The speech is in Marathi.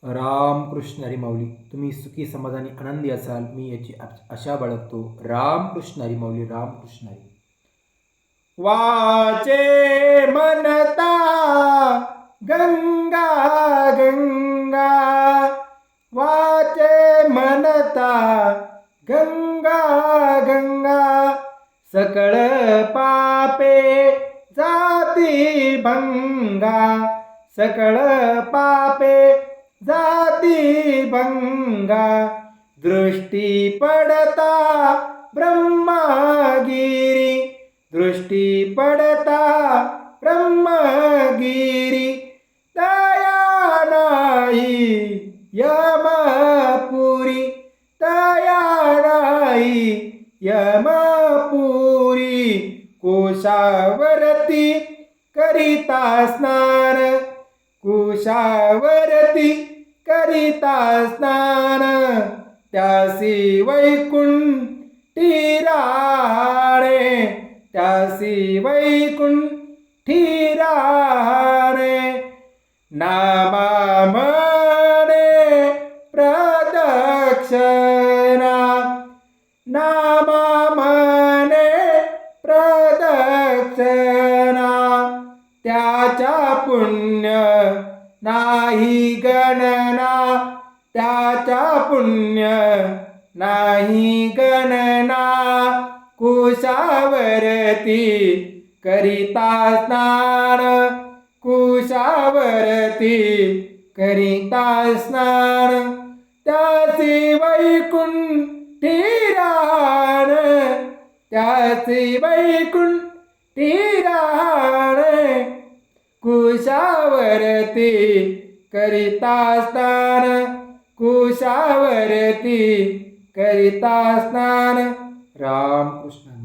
रामकृष्ण हरी माऊली. तुम्ही सुखी समाधानी आनंदी असाल, मी याची आशा बाळगतो. रामकृष्ण हरी माऊली. रामकृष्ण हरी. वाचे मनता गंगा गंगा, वाचे मनता गंगा गंगा, सकळ पापे जाती भंगा, सकळ पापे जाती भंगा, दृष्टी पडता ब्रह्मगिरी, दृष्टी पडता ब्रह्मगिरी, दया नाही यमपुरी, दया नाही यमपुरी, कुशावरती करिता स्नान, कुशावरती करिता स्नान, त्यासी वैकुंठी राणे, त्यासी वैकुंठी राणे, नामामणे प्रदक्षिणा, नामामणे प्रदक्षिणा, त्याच्या पुण्य नाही गणना, त्याच्या पुण्य नाही गणना, कुशावरती करिता स्नान, कुशावरती करिता स्नान, त्यासी वैकुंठी राण, त्यासी वैकुंठी राण, कुशावरती करिता स्नान, कुशावरती करिता स्नान. रामकृष्ण.